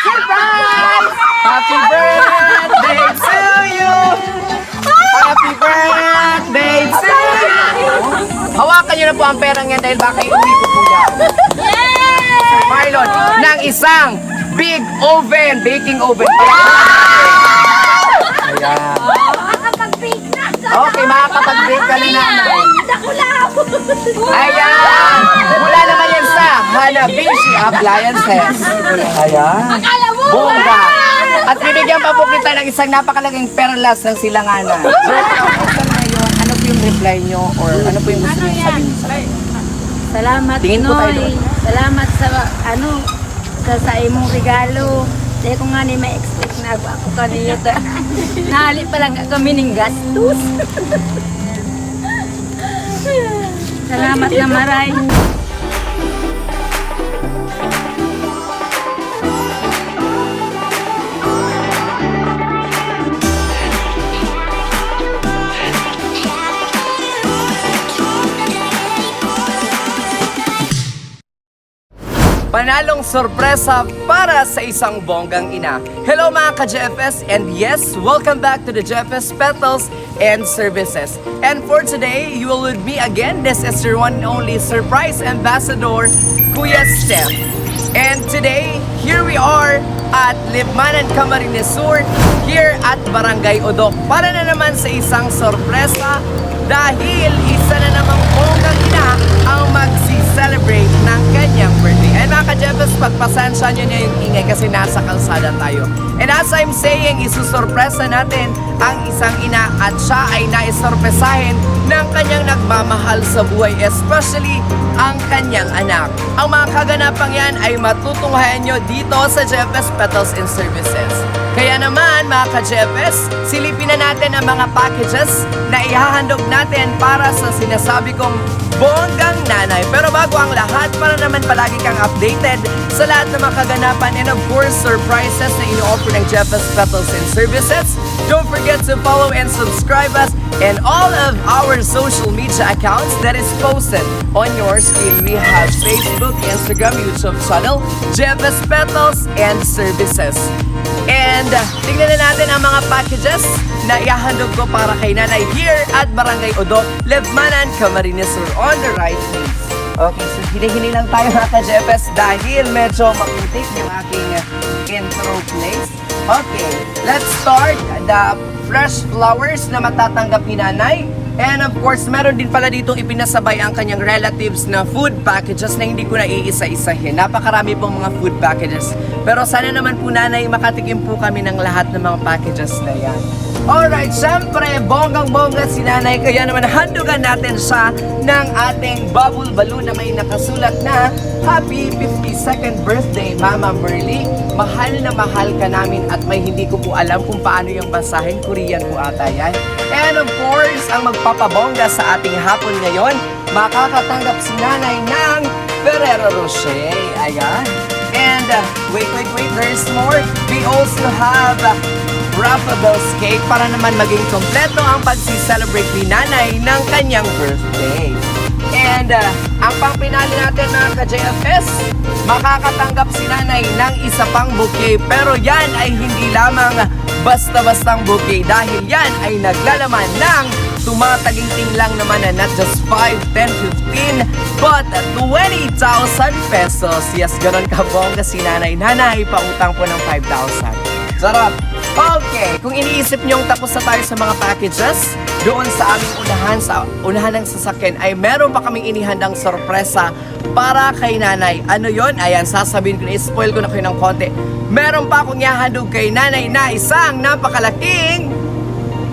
Surprise! Happy birthday to you! Happy birthday to you! Hawakan niyo na po ang perang yan dahil baka iuwi ko po yan. Marlon, ng isang big oven, baking oven. Ayan. Makakapag-bake na. Okay, makakapag-bake ka na nanay. Nakulaw. Ayan! Mula naman yan sa Hanabishi Appliances. Ayan. Akala mo. Bongga! At bibigyan pa po kita ng isang napakalaking perlas ng silanganan. So, ngayon, ano po yung reply nyo or ano po yung gusto nyo sabihin sa akin? Salamat, Tingin po tayo Noy. doon. Salamat sa imong regalo. Dahil ko nga ni may expect na ako kanina. Nahali pa lang kami ng gastos. Salamat na maray. Panalong sorpresa para sa isang bonggang ina. Hello mga ka-JFS, and yes, welcome back to the JFS Petals and Services. And for today, you will with me again. This is your one and only surprise ambassador, Kuya Steph. And today, here we are at Libmanan Camarines Sur, here at Barangay Odok. Para na naman sa isang sorpresa dahil isa na namang bonggang ina ang magsi-celebrate ng kanyang birthday. And mga ka-Jeffers, pagpasensya nyo na yung ingay kasi nasa kalsada tayo. And as I'm saying, isusurpresa natin ang isang ina at siya ay naisorpresahin ng kanyang nagmamahal sa buhay, especially ang kanyang anak. Ang mga kaganapang yan ay matutunghayan nyo dito sa JFS Petals and Services. Kaya naman mga ka-JFS, silipin na natin ang mga packages na ihahandog natin para sa sinasabi kong bonggang nanay. Pero bago ang lahat, para naman palagi kang updated sa lahat ng mga kaganapan and of course, surprises na ino-offer ng JFS Petals and Services, don't forget to follow and subscribe us and all of our social media accounts that is posted on your screen. We have Facebook, Instagram, YouTube channel, JFS Petals and Services. And tingnan na natin ang mga packages na ihahandog ko para kay nanay here at Barangay Odok, Libmanan, Camarines Sur, on the right place. Okay, so hini-hini lang tayo mga ka-JFS dahil medyo maputik yung aking intro place. Okay, let's start the fresh flowers na matatanggap ni nanay. And of course, meron din pala ditong ipinasabay ang kanyang relatives na food packages na hindi ko na iisa-isahin. Napakarami pong mga food packages. Pero sana naman po nanay, makatikim po kami ng lahat ng mga packages na yan. Alright, syempre, bonggang-bongga si nanay. Kaya naman handugan natin siya ng ating bubble balloon na may nakasulat na Happy 52nd birthday, Mama Merly. Mahal na mahal ka namin at may hindi ko po alam kung paano yung basahin. Korean po ata yan. And of course, ang magpapabongga sa ating hapon ngayon, makakatanggap si nanay ng Ferrero Rocher. Ayan. And wait, there's more. We also have Raffles cake para naman maging kompleto ang pagsi-celebrate ni nanay ng kanyang birthday. And ang pangpinali natin mga ka-JFS, makakatanggap si nanay ng isa pang bouquet. Pero yan ay hindi lamang basta-bastang bouquet dahil yan ay naglalaman ng tumataginting lang naman na not just 5, 10, 15, but 20,000 pesos. Yes, ganun kabongga si nanay. Nanay, pautang po ng 5,000. Sarap! Okay, kung iniisip niyong tapos na tayo sa mga packages, doon sa aming unahan ng sasakyan ay meron pa kaming inihandang sorpresa para kay nanay. Ano yon? Ayan, sasabihin ko na, spoil ko na kayo ng konti. Meron pa akong ihahandog kay nanay na isang napakalaking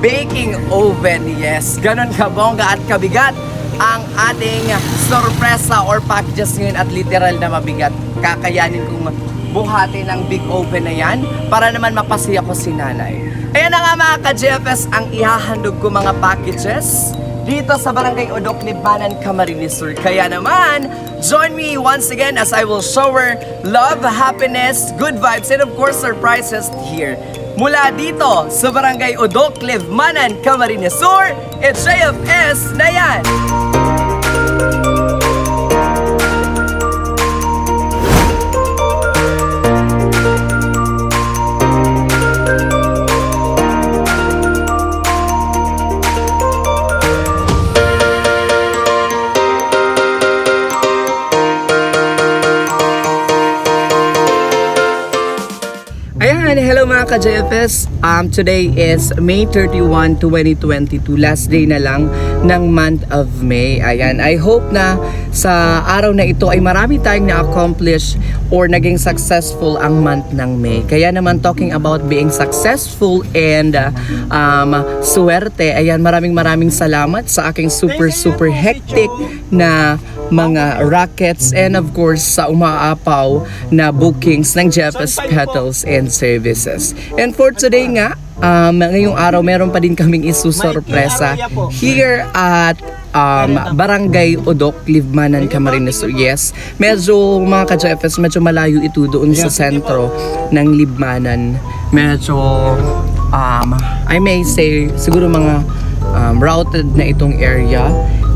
baking oven. Yes, ganun kabongga at kabigat ang ating sorpresa or packages ngayon at literal na mabigat. Kakayanin kong buhati ng big oven na yan para naman mapasaya ko si nanay. Ayan na nga mga ka-JFS ang ihahandog ko mga packages dito sa Barangay Odok, Libmanan, Camarines Sur. Kaya naman, join me once again as I will shower love, happiness, good vibes, and of course surprises here. Mula dito sa Barangay Odok, Libmanan, Camarines Sur, it's JFS na yan! Ayan, hello mga ka-JFS. Today is May 31, 2022. Last day na lang ng month of May. Ayan, I hope na sa araw na ito ay marami tayong na-accomplish or naging successful ang month ng May. Kaya naman talking about being successful and suwerte. Ayan, maraming salamat sa aking super hectic na mga rackets and of course sa umaapaw na bookings ng JFS Petals and Services. And for today nga, ngayong araw meron pa din kaming isusurpresa here at Barangay Udok, Libmanan, Camarines Sur. Yes, medyo mga ka-JFS, medyo malayo ito doon sa sentro ng Libmanan. Medyo I may say siguro mga routed na itong area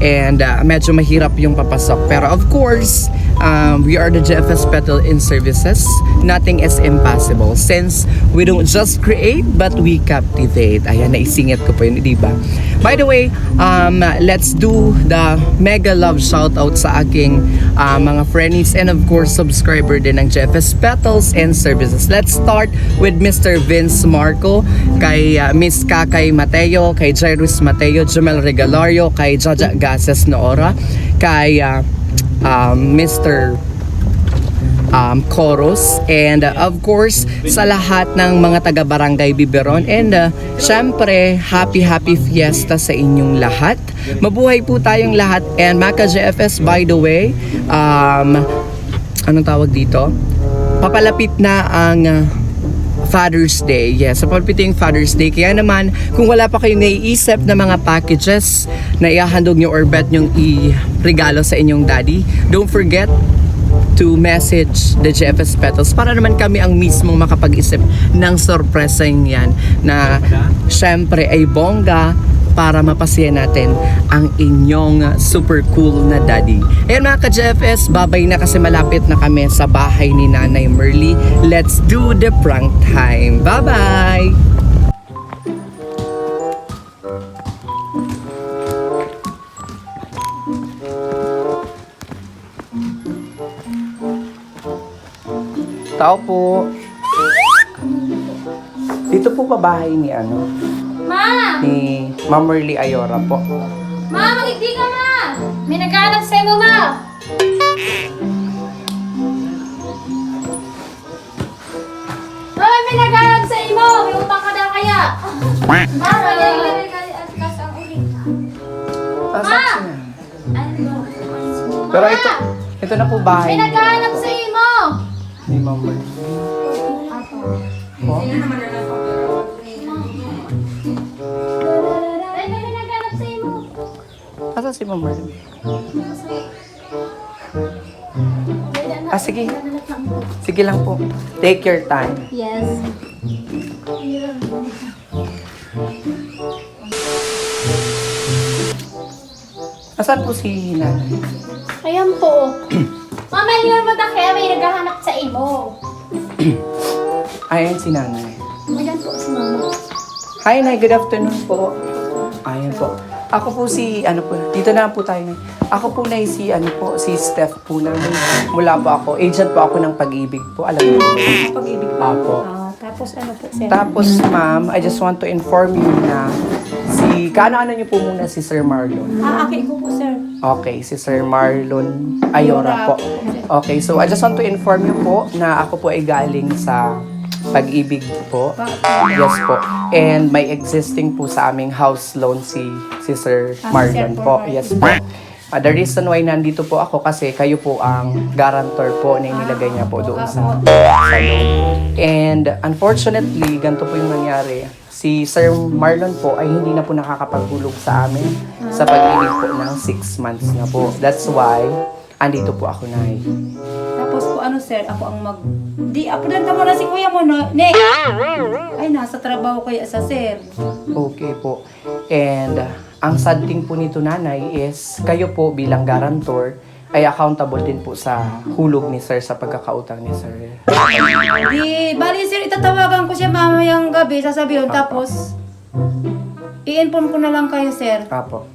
and medyo mahirap yung papasok, pero of course we are the JFS Petal in Services. Nothing is impossible since we don't just create but we captivate. Ayan, naisingit ko po yun, di ba? By the way, let's do the mega love shoutout sa aking mga friends and of course subscriber din ng JFS Petals and Services. Let's start with Mr. Vince Marco, kay Miss Kakay Mateo, kay Jairus Mateo, Jumel Regalario, kay Jaja Gases Noora, kay Mr. Coros, and of course sa lahat ng mga taga-barangay Biberon, and syempre happy fiesta sa inyong lahat. Mabuhay po tayong lahat. And mga JFS, by the way, anong tawag dito? Papalapit na ang Father's Day. Yes, so papalapit yung Father's Day. Kaya naman, kung wala pa kayong naiisip na mga packages na ihahandog nyo or bet nyong i-regalo sa inyong daddy, don't forget to message the JFS Petals para naman kami ang mismong makapag-isip ng sorpresang yan na syempre ay bongga para mapasaya natin ang inyong super cool na daddy. Ayan mga ka-JFS, babay na kasi malapit na kami sa bahay ni Nanay Merly. Let's do the prank time. Bye-bye! Tao po. Dito po ba bahay ni Ma! ni Ma'am Merly Ayora po? Ma, magigdi ka, ma! May naghahanap sa'yo mo, ma! Hoy, may naghahanap sa'yo mo! May utang ka na kaya! Ma, kasi ang ulit. Asan siya? Pero ito na po bahay May naghahanap sa'yo mo! ni Ma'am Merly. Po? Ay, may naghahanap sa'yo mo! Asan si Ma'am Merly? Sige. Sige lang po. Take your time. Yes. Asan po si Nanay? Ayan po. Mama, yun mo na kaya may naghahanap sa imo. Ayan si Nanay. Ayan po si mama. Hi, Nay. Good afternoon po. Ayan po. Ako po si, dito na po tayo. Nay. Ako po na si, si Steph po namin. Mula po ako, agent po ako ng Pag-ibig po. Alam niyo po. Pag-ibig po. Apo. Tapos ano po, sir? Tapos, ma'am, I just want to inform you na kaano-ano niyo po muna si Sir Marlon. Akin ko po, sir. Okay, si Sir Marlon Ayora po. Okay, so I just want to inform you po na ako po ay galing sa Pag-ibig po. Yes po. And may existing po sa aming house loan si Sir Marlon po. Yes po. The reason why nandito po ako kasi kayo po ang guarantor po na inilagay niya po doon sa loan. And unfortunately, ganito po yung nangyari. Si Sir Marlon po ay hindi na po nakakapagulog sa amin sa Pag-ibig po ng 6 months na po. That's why andito po ako, Nay. Tapos po sir, ako ang Di, apudanta mo na si kuya mo, no? Ne! Ay, nasa trabaho kaya sa sir. Okay po. And ang sad thing po nito, Nanay, is kayo po bilang guarantor ay accountable din po sa hulog ni Sir sa pagkakautang ni Sir. Di, bali sir, itatawagan ko siya mamayang gabi, sasabihin, tapos i-inform ko na lang kayo, sir. Apo.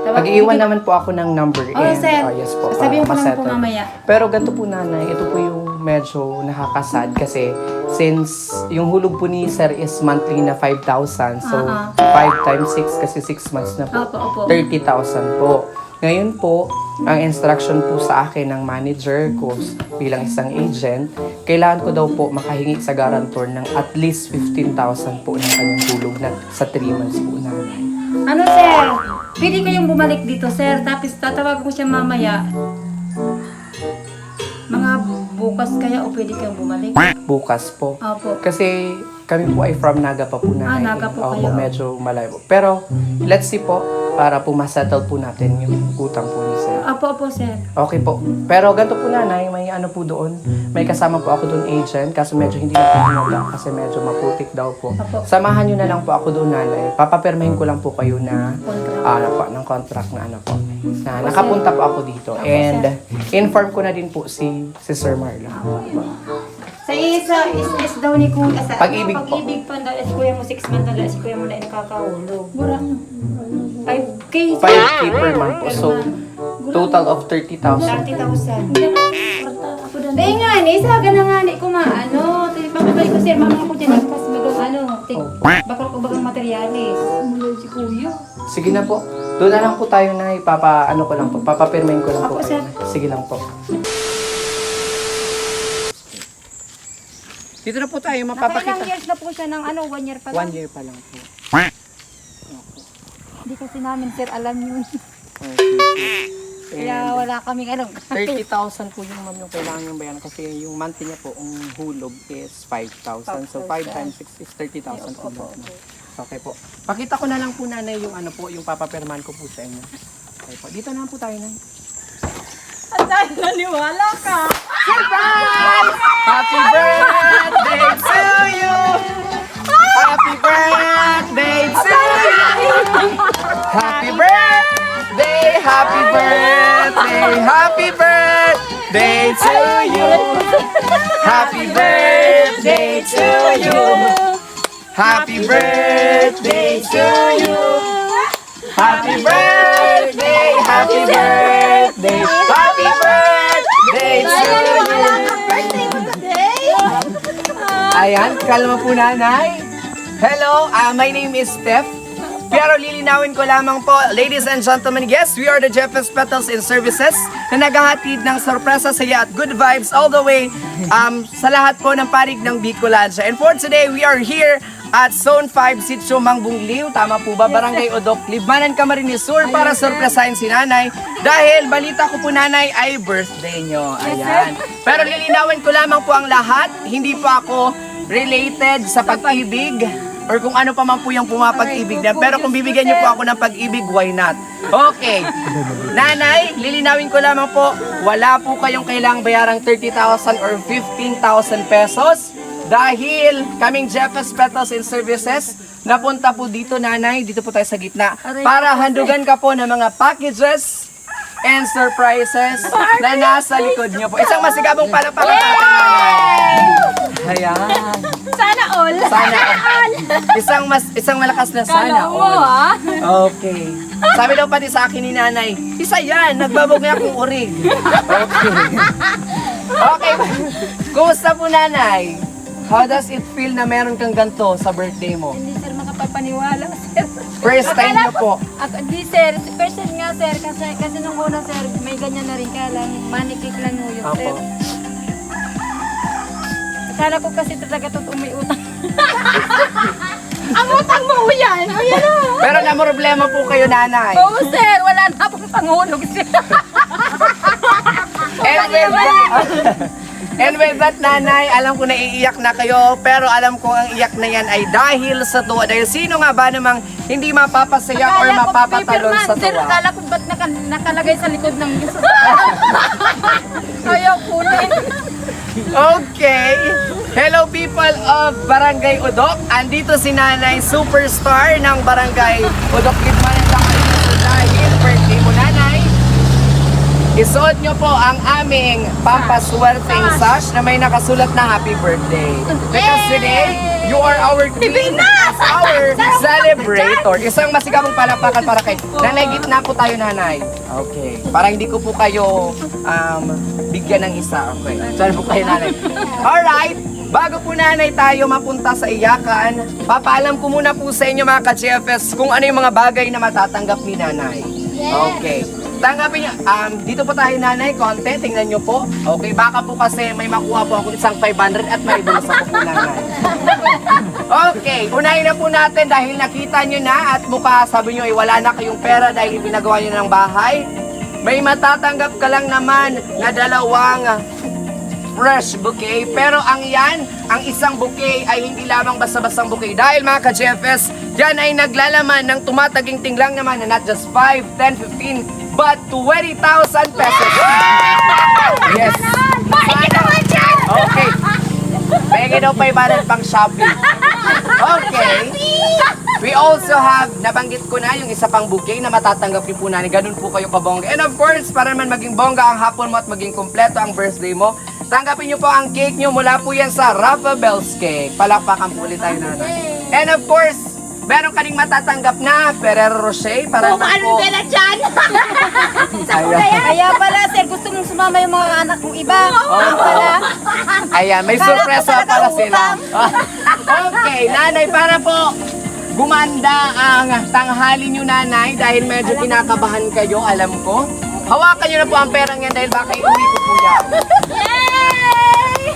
Mag-iwan naman po ako ng number. Oh, sir. Yes po. Sasabihin ko lang po masettle. mamaya. Pero ganito po, Nanay, ito po yung medyo nakakasad kasi since yung hulog po ni Sir is monthly na 5,000. So, 5 times 6 kasi 6 months na po. Opo. 30,000 po. Ngayon po, ang instruction po sa akin ng manager ko bilang isang agent, kailangan ko daw po makahingi sa guarantor ng at least 15,000 po ng kanyang hulog na sa 3 months po nanay. Ano, sir? Pwede kayong bumalik dito, sir. Tapos tatawagan ko siya mamaya. Mga bukas kaya o pwede kayong bumalik? Bukas po. Opo. Kasi kami po ay from Naga pa po na. Naga po kayo. Medyo malayo po. Pero let's see po para po masettle po natin yung utang po ni Sir. Opo, sir. Okay po. Pero ganito po nanay, may ano po doon. May kasama po ako doon agent kaso medyo hindi na po pinala kasi medyo maputik daw po. Opo. Samahan nyo na lang po ako doon nanay. Papapirmahin ko lang po kayo na Contract. ng contract na ano po. Na nakapunta po ako dito. And inform ko na din po si Sir Marlon. Sa isa is daw ni Kuya. Pag-ibig po. Pag-ibig pa daw is Kuya mo 6 months na si Kuya mo na nakakahulog. 5K. 5K per month po. So, total of 30,000. 30,000. Dahil nga ni, isa ka na nga ni kumaano. Papabalik ko sir, mamaya ko dyan kas bakal ko bagang materialis. Si Kuya. Sige na po. Doon na lang po tayo na papapirmahin ko lang po. Apo, sir. Sige lang po. Dito na po tayo, Nakailang mapapakita. years na po siya ng 1 year pa lang. 1 year pa lang po. Hindi kasi namin sir alam yun. Okay. Kaya wala kaming 30,000 po yung ma'am yung kailangan yung bayan kasi yung monthly niya po, ang hulog is 5,000. So 5 times 6 is 30,000 po. Okay po. Pakita ko na lang po nanay yung yung papapirman ko po sa inyo. Okay po. Dito na po tayo na. Dahil naniwala ka. Happy birthday to you! Happy birthday to you! Happy birthday! Happy birthday! Happy birthday to you! Happy birthday to you! Happy birthday to you! Happy birthday! Happy birthday! Happy birthday to you! Ayan, kalma po nanay. Hello, my name is Steph. Pero lilinawin ko lamang po, ladies and gentlemen, yes, we are the JFS Petals and Services na naghahatid ng sorpresa saya at good vibes all the way sa lahat po ng panig ng Bicolancia. And for today, we are here at Zone 5, Sitio Mangbungliw. Tama po ba? Barangay Odok, Libmanan, Camarines Sur para sorpresahin si nanay. Dahil balita ko po nanay ay birthday nyo. Ayan. Pero lilinawin ko lamang po ang lahat. Hindi po ako related sa pag-ibig or kung ano pa man po yung pumapag-ibig na. Pero kung bibigyan niyo po ako ng pag-ibig, why not? Okay. Nanay, lilinawin ko lamang po, wala po kayong kailangang bayarang 30,000 or 15,000 pesos. Dahil kaming JFS Petals and Services, napunta po dito nanay, dito po tayo sa gitna, para handugan ka po ng mga packages and surprises na nasa likod niyo po. Isang masigabong palakpakan natin nanay. Ayan. Sana all. Sana all. Isang malakas na sana all. Okay. Sabi daw pati sa akin ni nanay, isa yan, nagbabog na akong urig. Okay. Okay. Kumusta po nanay? How does it feel na meron kang ganito sa birthday mo? Hindi sir makapapaniwala sir. First time niyo po. Hindi sir, first time nga sir kasi nung una sir may ganyan na rin kaya lang manikik lang mo yun sir. Opo. Akala ko kasi talaga totoo may utang. Ang utang mo yan! O yan o! Pero na problema po kayo nanay. Oo sir, wala na pong pangulog sir. And with that nanay, alam ko na iiyak na kayo, pero alam ko ang iyak na yan ay dahil sa tuwa. Dahil sino nga ba namang hindi mapapasaya or mapapatalon sa Sir, tuwa? akala ko ba't nakalagay sa likod ng gusto? Ayaw kunin. Okay. Hello people of Barangay Odok. Andito si Nanay Superstar ng Barangay Odok. Libmanan, Camarines Sur. Dahil birthday mo nanay. isuot nyo po ang aming pampaswerteng sash na may nakasulat na happy birthday. Because today, you are our queen, as our celebrator. Isang masigabong palakpakan para kay Nanay. Gitna po tayo, Nanay. Okay. Para hindi ko po kayo bigyan ng isa. Okay. Diyan po kayo, Nanay. Alright. Bago po, Nanay, tayo mapunta sa iyakan, papaalam ko muna po sa inyo mga ka-GFS kung ano yung mga bagay na matatanggap ni Nanay. Okay. Tanggapin niyo, dito po tayo, Nanay, konti, tingnan niyo po. Okay, baka po kasi may makuha po ako isang 500 at may bulsa po po, Nanay. Okay, unahin na po natin dahil nakita niyo na at mukha sabi niyo ay wala na kayong pera dahil pinagawa niyo ng bahay. May matatanggap ka lang naman na dalawang fresh bouquet. Pero ang isang bouquet ay hindi lamang basta-bastang bouquet. Dahil mga ka-GFS, yan ay naglalaman ng tumataginting lang naman na not just 5, 10, 15, but 20,000 pesos. Yes. Okay. Pwede daw 500 pang shopping. Okay. We also have, nabanggit ko na yung isa pang bouquet na matatanggap niyo po natin. Ganun po kayo kabongga. And of course, para naman maging bongga ang hapon mo at maging kumpleto ang birthday mo, tanggapin niyo po ang cake niyo. Mula po yan sa Rafa Bell's Cake. Palakpakan po ulit tayo, Nanay. And of course, meron ka ring matatanggap na Ferrero Rocher para naman po. na dyan? Kaya pala, sir, gusto mong sumama yung mga anak mong iba. Pala. Ayan, may sorpresa para sila. Okay, Nanay, para po gumanda ang tanghali nyo, Nanay, dahil medyo kinakabahan kayo, alam ko. Hawakan nyo na po ang perang yan dahil baka iuwi ko po yan.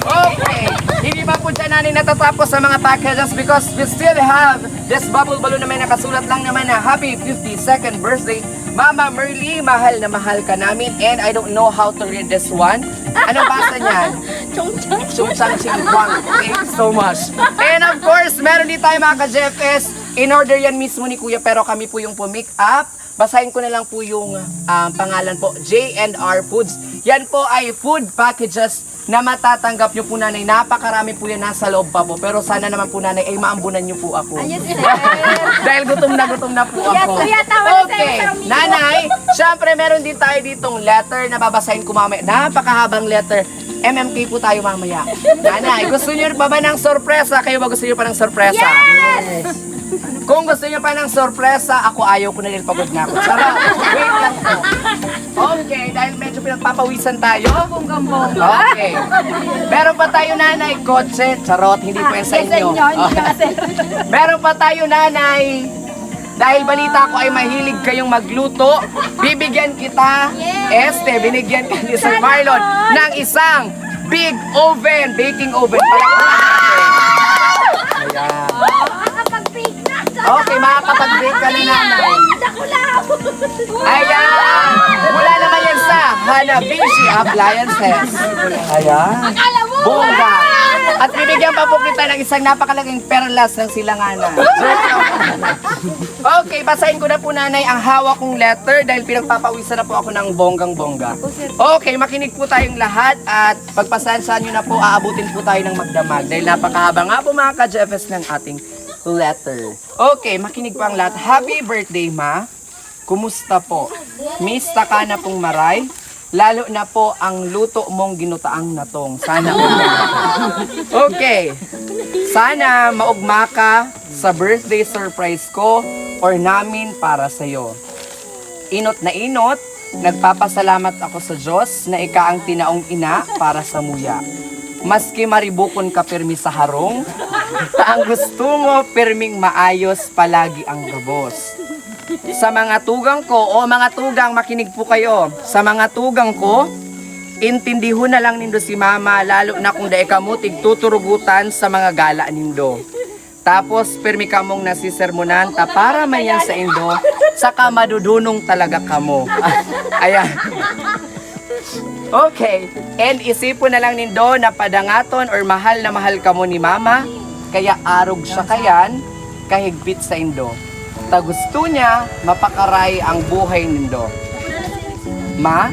Okay, hindi pa po dyan, Nanay, natatapos sa mga packages because we still have this bubble balloon na may nakasulat lang naman na Happy 52nd Birthday, Mama Merly, mahal na mahal ka namin. And I don't know how to read this one. Anong basa niyan? Chungchang Chingkwang. Thank you so much. And of course, meron din tayo mga ka-GFS. In order yan mismo ni Kuya, pero kami po yung pumick up. Basahin ko na lang po yung pangalan po, J&R Foods. Yan po ay food packages na matatanggap nyo po, Nanay. Napakarami po yan, nasa loob pa po. Pero sana naman po, Nanay, ay maambunan nyo po ako. Ayun, sir. Dahil gutom na po ako. Kuya, tawa na Okay, sa'yo, Sarmino. Nanay, syempre meron din tayo ditong letter na babasahin ko mamaya. Napakahabang letter. MMK po tayo mamaya. Nanay, gusto nyo pa ba ng sorpresa? Kayo ba gusto nyo pa ng sorpresa? Yes! Kung gusto nyo pa ng sorpresa, ako ayaw ko na rin, pagod na ako. Sarap, wait lang po. Okay, dahil medyo pinagpapawisan tayo. Okay. Meron pa tayo, Nanay, kotse. Charot, hindi po yan sa inyo. Meron pa tayo, Nanay. Dahil balita ko ay mahilig kayong magluto, bibigyan kita, binigyan ka ni Sir Marlon ng isang big oven, baking oven. Ayan. Okay, makakapag-bake ka na, Nanay. Ayan! Mula naman yan sa Hanabishi Appliances. Ayan. Bongga. At bibigyan pa po kita ng isang napakalaking perlas ng silanganan. Okay, basahin ko na po, Nanay, ang hawak kong letter dahil pinagpapawisan na po ako ng bonggang-bongga. Okay, makinig po tayong lahat at pagpasansaan nyo na po, aabutin po tayo ng magdamag dahil napakahaba nga po mga ka-GFS ng ating letter. Okay, makinig po ang lahat. Happy birthday, Ma. Kumusta po? Mista ka na pong maray. Lalo na po ang luto mong ginutaang natong. Sana okay. Sana maugma ka sa birthday surprise ko or namin para sa'yo. Inot na inot, nagpapasalamat ako sa Diyos na ika ang tinaong ina para sa muya. Maski maribukon ka pirmi sa harong, ang gusto mo pirming maayos palagi ang gabos. Sa mga tugang ko, mga tugang, makinig po kayo. Sa mga tugang ko, intindihon na lang nindo si Mama, lalo na kung dae kamo tigtuturugutan sa mga gala nindo. Tapos, pirmi kamong nasisermonan, ta para mayan sa indo, saka madudunong talaga kamo. Ayan. Okay, and isipon na lang nindo na padangaton or mahal na mahal kamo ni Mama, kaya arog siya kayan, kahigpit sa indo. Ta gusto niya, mapakaray ang buhay nindo. Ma,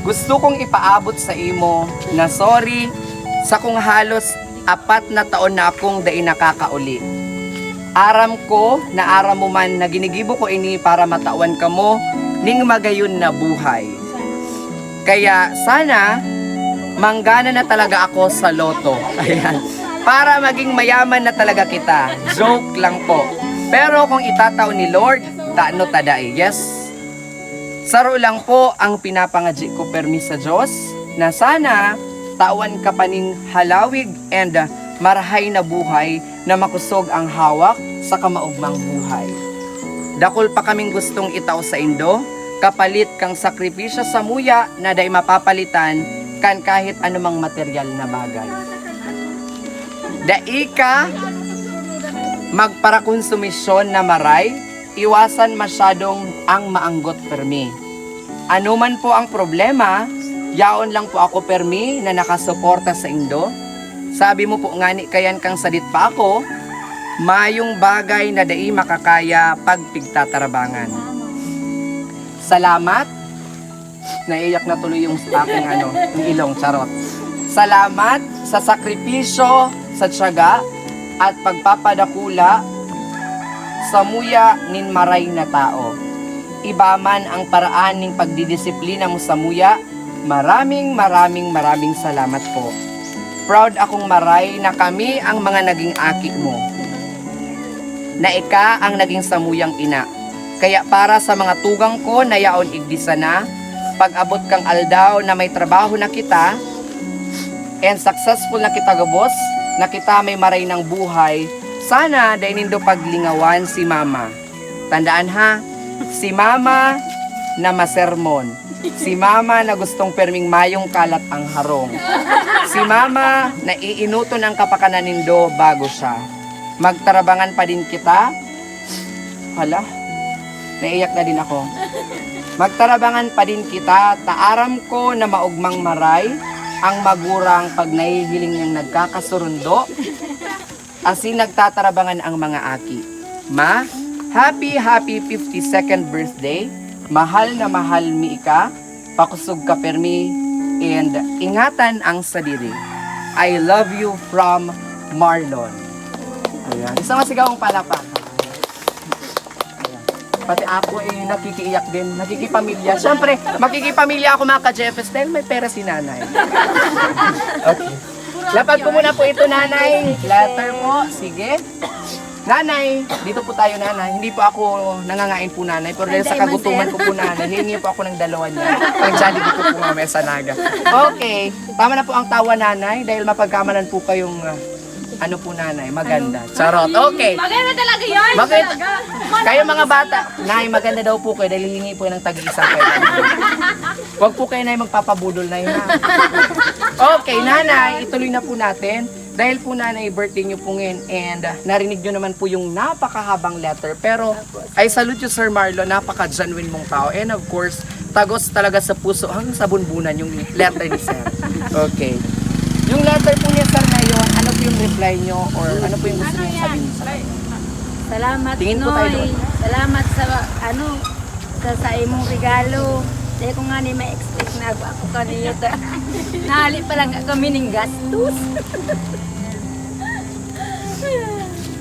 gusto kong ipaabot sa imo na sorry sa kung halos 4 na taon na akong dai nakakauli. Aram ko na aram mo man na ginigibo ko ini para matawan kamo ning magayon na buhay. Kaya sana manggana na talaga ako sa loto. Ayan. Para maging mayaman na talaga kita. Joke lang po. Pero kung itataw ni Lord, taano tadai. Yes? Saro lang po ang pinapangadji ko permi sa Diyos na sana tawan ka paning halawig and marahay na buhay na makusog ang hawak sa kamaugmang buhay. Dakol pa kaming gustong itaw sa Indo, kapalit kang sakripisyo sa muya na day mapapalitan kan kahit anumang material na bagay. Dai ka magparakonsumisyon na maray, iwasan masyadong ang maanggot permi. Ano man po ang problema, yaon lang po ako permi na nakasuporta sa Indo. Sabi mo po ngani kayan kang sadit pa ako, mayong bagay na dai makakaya pagpigtatarabangan. Salamat. Naiyak na tuloy yung aking yung ilong, charot. Salamat sa sakripisyo, sa tiyaga, at pagpapadakula sa muya nin maray na tao. Iba man ang paraan ng pagdidisiplina mo sa muya, maraming salamat po. Proud akong maray na kami ang mga naging aki mo. Na ika ang naging samuyang ina. Kaya para sa mga tugang ko na yaon igdisa na, pag-abot kang aldaw na may trabaho na kita, and successful na kita gabos, na kita may maray ng buhay, sana dahil nindo paglingawan si mama. Tandaan ha, si mama na masermon. Si mama na gustong perming mayong kalat ang harong. Si mama na iinuto ng kapakanan nindo bago siya. Magtarabangan pa din kita. Hala, naiyak na din ako. Magtarabangan pa din kita, taaram ko na maugmang maray, ang magurang pag nahihiling niyang nagkakasurundo, asin nagtatarabangan ang mga aki. Ma, happy 52nd birthday, mahal na mahal mi ika, pakusog ka permi, and ingatan ang sadiri. I love you from Marlon. Ayan. Isang masigawang palakpak. Pati ako nakikiiyak din, nakikipamilya. Siyempre, makikipamilya ako mga ka-Jeffes dahil may pera si nanay. Okay. Lapag ko muna po ito, nanay. Letter po, sige. Nanay, dito po tayo, nanay. Hindi po ako nangangain po, nanay. Pero dahil sa kagutuman ko po, nanay, hihingi po ako ng 2 niya. Pag Jollibee ko po mamaya sa Naga. Okay, tama na po ang tawa, nanay. Dahil mapagkamalan po kayong ano po, nanay, maganda. Charot. Okay. Maganda talaga yun. Maganda. Kayo mga bata, nay, maganda daw po kayo dahil hihingi po ng tag-isang kayo. Huwag po kayo, nay, magpapabudol na yun. Okay, nanay, ituloy na po natin. Dahil po, nanay, birthday niyo po ngayon and narinig niyo naman po yung napakahabang letter. Pero I salute you, Sir Marlon, napaka-genuine mong tao. And of course, tagos talaga sa puso hanggang sa bunbunan yung letter ni Sir. Okay. Yung letter po niya, Sir, ngayon, ano po yung reply niyo or ano po yung gusto niyo sabihin sa Salamat, Tingin po tayo Noy. doon. Salamat sa imong regalo. Dahil ko nga ni may expect na ako kaniyo. Nahali pa lang kami ng gastos.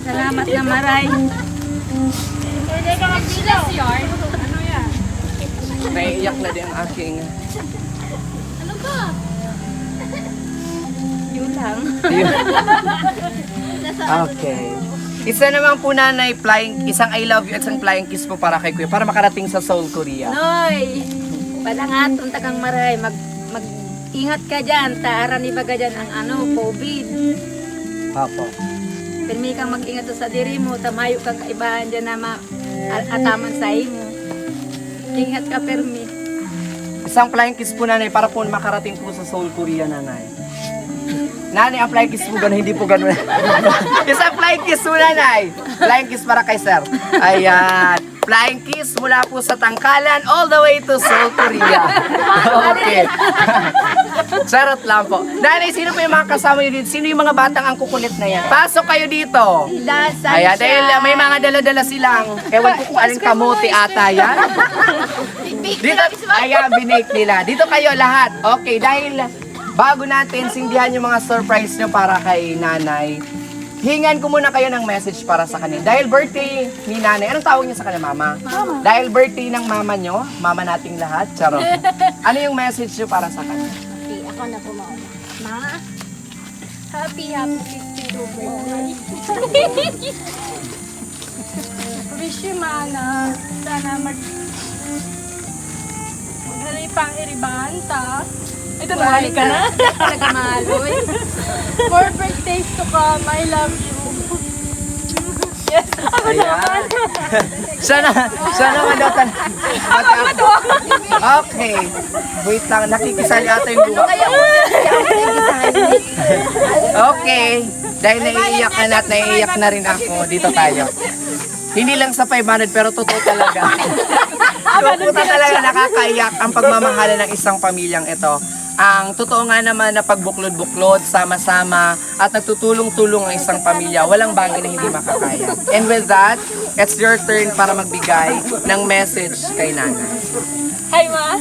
Salamat na maray. Hindi ka mag-bless yun. Ano yan? Naiiyak na din ang aking... Ano ba? Yun lang. Okay. Isa naman po, nanay, isang I love you at isang flying kiss po para kay Kuya para makarating sa Seoul, Korea. Noy, palangaton takang maray. Mag-ingat ka dyan. Taaran ibaga dyan ang COVID. Apo. Permi kang mag-ingat sa diri mo. Tamayo kang kaibahan dyan na ataman sa imo. Ingat ka, Permi. Isang flying kiss po, nanay, para po makarating po sa Seoul, Korea, nanay. Nanay, ang flying kiss po gano'n, hindi po gano'n. Isang flying kiss po, nanay. Flying kiss para kay Sir. Ayan. Flying kiss mula po sa Tangkalan all the way to Seoul, Korea. Okay. Charot lang po. Nanay, sino po yung mga kasama niyo dito? Sino yung mga batang ang kukulit na yan? Pasok kayo dito. Dasal Ayan, siya. dahil may mga dala-dala silang, ewan ko kung aling kamote ata yan. Dito, ayan, binake nila. Dito kayo lahat. Okay, dahil bago natin sindihan yung mga surprise nyo para kay nanay, hingan ko muna kayo ng message para sa kanya. Dahil birthday ni nanay, anong tawag niyo sa kanya, mama? Mama. Dahil birthday ng mama nyo, mama nating lahat, charot. Ano yung message nyo para sa kanya? Okay, ako na po mauna. Ma, happy 52 birthday. Wish you, mana. Sana maghalay pang iribanta. Ito na, hali ka na. Talaga maloy. More birthdays to come. I love you. Yes. Ako naman. Sana madatan. Okay. Wait lang, nakikisali ata yung buwa. Okay. Dahil naiiyak ka na at naiiyak na rin ako, dito tayo. Hindi lang sa 500 pero totoo talaga. Totoo talaga nakakaiyak ang pagmamahala ng isang pamilyang ito. Ang totoo nga naman na pagbuklod-buklod, sama-sama, at nagtutulong-tulong ang isang pamilya, walang bagay na hindi makakaya. And with that, it's your turn para magbigay ng message kay nanay. Hi, ma.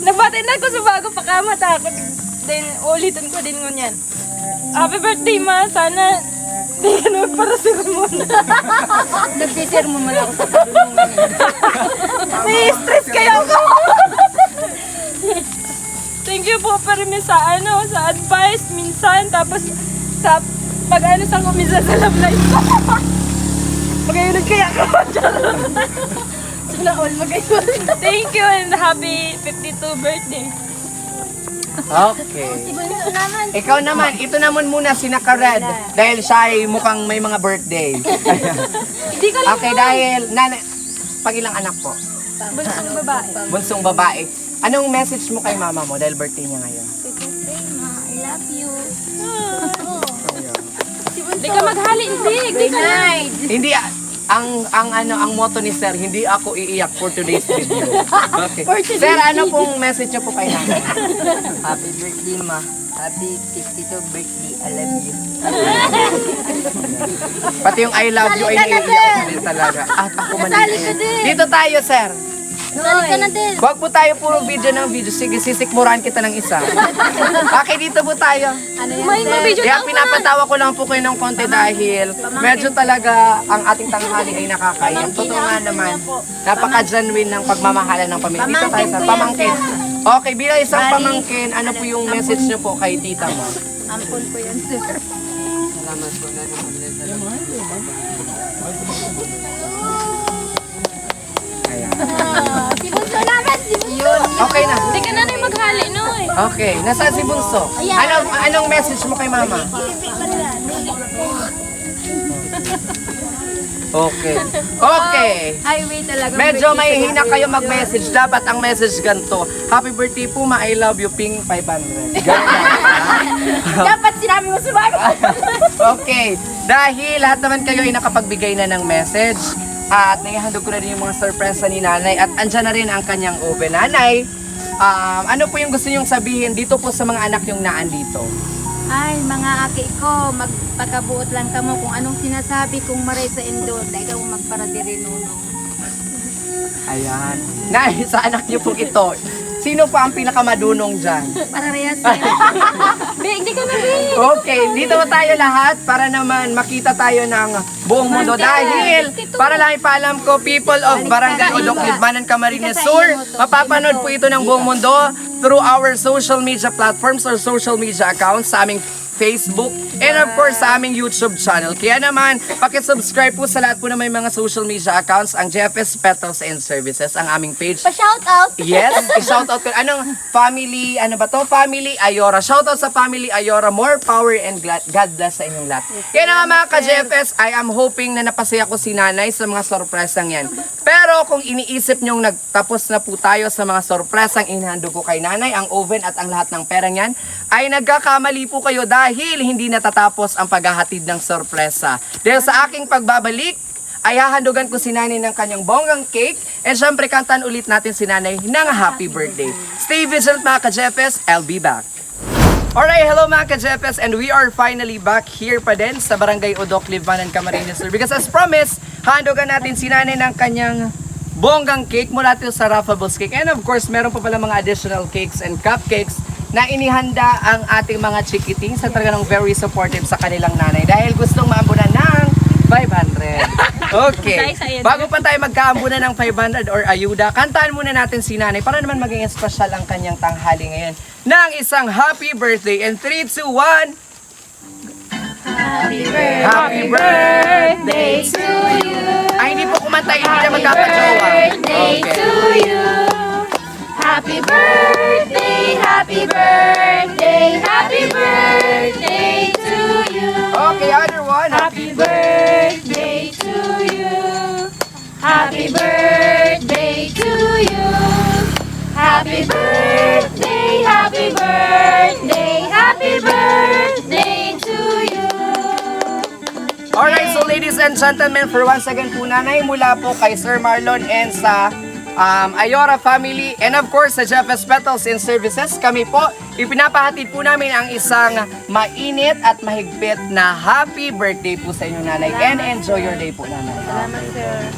Nabatay na ko sa bago pa ka matakot. Then, ulitin ko din ngunyan. Happy birthday, ma. Sana di ka naman para sa muna. Nagsisir mo man ako sa padulungan eh. May stress kayo ako. Thank you po pero sa sa advice minsan tapos sa pag sa kumisa sa love life ko. Magayunod kaya ako. Sana all magayunod. Thank you and happy 52 birthday. Okay. Ikaw naman, ito naman muna si Naka-Red dahil siya ay mukhang may mga birthday. Hindi ko lang Okay, dahil pag-ilang anak po? bunsong babae. Bunsong babae. Anong message mo kay mama mo dahil birthday niya ngayon? Ma, I love you. Hindi ka maghali, hindi. Hindi ka na. Hindi ang motto ni Sir, hindi ako iiyak for today's video. Okay. Sir, ano pong message niyo po kay nanay? Happy birthday, ma. Happy 52 birthday. I love you. Pati yung I love you ay naiiyak ko din talaga. At ako man din. Dito tayo, Sir. Sali ka na din. Huwag po tayo puro video ng video. Sige, sisikmurahan kita ng isa. Okay, dito po tayo. Ano yan, May video Kaya pinapatawa ko lang po kayo ng konti dahil medyo talaga ang ating tanghali ay nakakaiyak. Totoo nga naman, napaka-genuine ng pagmamahalan ng pamilya. Dito tayo sa pamangkin. Okay, bilang isang pamangkin, ano po yung message niyo po kay tita mo? Ampun po yan, sir. Salamat po na Si Bunso naman, si Bunso. Okay na. Hindi ka na rin maghali, no? Okay, nasaan si Bunso? Anong message mo kay mama? Okay. Okay. Highway talaga. Medyo may hina kayo mag-message. Dapat ang message ganito. Happy birthday po, ma. I love you, Ping 500. Dapat sinabi mo sumagot. Okay. Dahil lahat naman kayo ay nakapagbigay na ng message. At naihandog ko na rin yung mga sorpresa ni nanay. At andyan na rin ang kanyang oven. Nanay, ano po yung gusto nyong sabihin dito po sa mga anak yung naandito? Ay, mga aki ko, magpakabuot lang kamo kung anong sinasabi kong maray sa indo. Dahil ako magparadiri nuno. Ayan. Nay, sa anak niyo po ito, sino pa ang pinakamadunong dyan? Para reyas sir. Hindi ka na rin. Okay, dito tayo lahat para naman makita tayo ng buong mundo. Dahil, para lang ipaalam ko, people of Barangay Udok, Libmanan, Camarines Sur, mapapanood po ito ng buong mundo through our social media platforms or social media accounts sa aming Facebook, and of course sa aming YouTube channel. Kaya naman, pakisubscribe po sa lahat po na may mga social media accounts, ang JFS Petals and Services, ang aming page. Pa-shout out. Yes, i-shoutout ko. Anong family, ano ba to? Family Ayora. Shoutout sa Family Ayora. More power and God bless sa inyong lahat. Kaya na nga mga ka-JFS, I am hoping na napasaya ko si nanay sa mga sorpresang yan. Pero kung iniisip nyong nagtapos na po tayo sa mga sorpresang inihando ko kay nanay, ang oven at ang lahat ng perang yan, ay nagkakamali po kayo dahil hindi natatapos ang paghahatid ng sorpresa. Dahil sa aking pagbabalik, ay hahandugan ko si nanay ng kanyang bonggang cake, and syempre kantan ulit natin si nanay ng happy birthday. Stay vigilant mga ka-JFS, I'll be back. Alright, hello mga ka-JFS, and we are finally back here pa din sa Barangay Udok, Libmanan, Camarines Sur. Because as promised, hahandugan natin si nanay ng kanyang bonggang cake mula dito sa Raffables Cake. And of course, meron pa pala mga additional cakes and cupcakes na inihanda ang ating mga chikiting sa talagang very supportive sa kanilang nanay dahil gustong maambunan ng 500. Okay. Bago pa tayo magkaambunan ng 500 or ayuda, kantaan muna natin si nanay para naman maging special ang kanyang tanghali ngayon ng isang happy birthday. And 3, 2, 1. Happy birthday to you. Ay, hindi po kumantay, hindi na magkapajowa. Okay. Happy birthday, happy birthday, happy birthday to you. Okay, other one. Happy birthday to you. Happy birthday to you. Happy birthday, happy birthday, happy birthday to you. Alright, so ladies and gentlemen, for once again po nanay, mula po kay Sir Marlon and sa Ayora family and of course sa Jeffes Petals and Services, kami po ipinapahatid po namin ang isang mainit at mahigpit na happy birthday po sa inyo nanay and enjoy your day po nanay. Salamat, sir.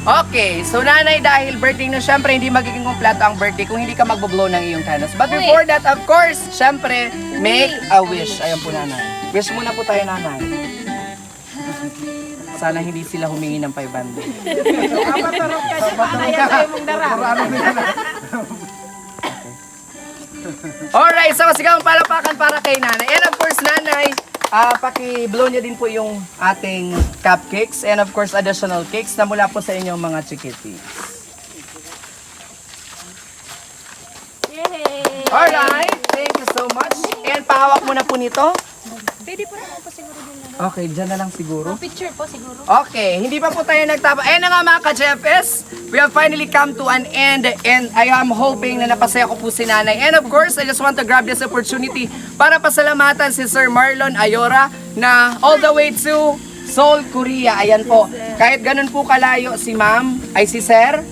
Okay, so nanay, dahil birthday na, syempre hindi magiging kompleto ang birthday kung hindi ka magbo-blow ng iyong candles. But before that, of course, syempre, make a wish. Ayan po nanay. Wish muna po tayo nanay. Sana hindi sila humingi ng 500. Alright, so masigawang palapakan para kay nanay. And of course, nanay, paki-blow niya din po yung ating cupcakes and of course additional cakes na mula po sa inyong mga chikitis. Alright, thank you so much. And pahawak mo na po nito. Pwede po naman po siguro din na. Okay, dyan na lang siguro. Picture po siguro. Okay, hindi pa po tayo nagtapa. Ayan na nga mga ka-Jeffes, we have finally come to an end and I am hoping na napasaya ko po si nanay. And of course, I just want to grab this opportunity para pasalamatan si Sir Marlon Ayora na all the way to Seoul, Korea. Ayan po, kahit ganun po kalayo si ma'am, ay si sir,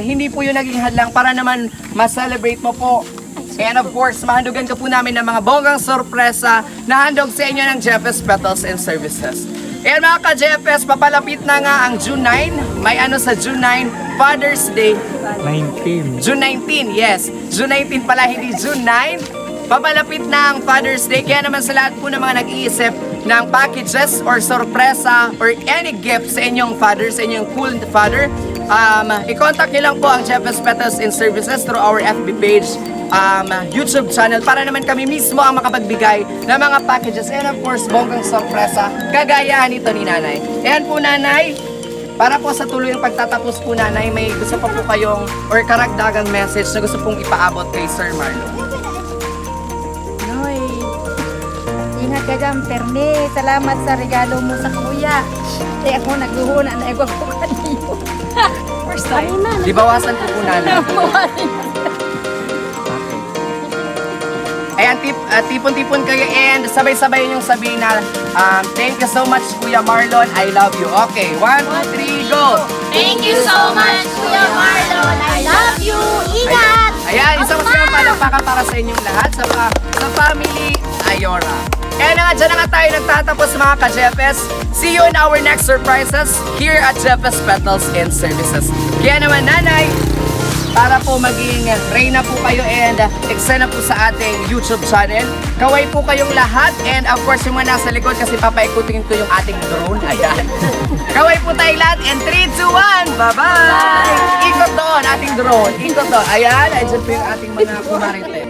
hindi po yun naging hadlang para naman ma-celebrate mo po. And of course, mahandugan ka po namin ng mga bonggang sorpresa na handog sa inyo ng Jeffes Petals and Services. And mga ka-Jeffes, papalapit na nga ang June 9. May ano sa June 9, Father's Day. 19. June 19, yes. June 19 pala, hindi June 9. Papalapit na ang Father's Day. Kaya naman sa lahat po ng mga nag-iisip ng packages or sorpresa or any gift sa inyong father, sa inyong cool father, i-contact nyo lang po ang Jeffes Petals and Services through our FB page, YouTube channel para naman kami mismo ang makapagbigay ng mga packages and of course bonggang sorpresa kagaya nito ni nanay. Ayan po nanay, para po sa tuloy ng pagtatapos po nanay, may gusto pa po kayong or karagdagang message na gusto pong ipaabot kay Sir Marlon. Noy, ingat ka dyan, Perme. Salamat sa regalo mo sa kuya. Kaya ako nagluhuna na ko kanino. First time. Di bawasan po po nanay. Ayan, tipon-tipon kayo and sabay-sabay yung sabihin na thank you so much Kuya Marlon, I love you. Okay, 1, 2, 3, go! Thank you so much, Kuya Marlon. I love you. Ingat! Ayan, isang masigawang palakpakan para sa inyong lahat sa family Ayora. Kaya na nga, dyan na nga tayo nagtatapos mga ka-Jeffes. See you in our next surprises here at Jeffes Petals and Services. Kaya naman nanay, para po maging reyna po kayo and eksena po sa ating YouTube channel. Kaway po kayong lahat and of course yung mga nasa likod kasi papaikutin ko yung ating drone. Ayan. Kaway po tayong lahat and 3, 2, 1, bye-bye! Ikot doon, ating drone. Ikot doon. Ayan, ayan po yung ating mga kumarites.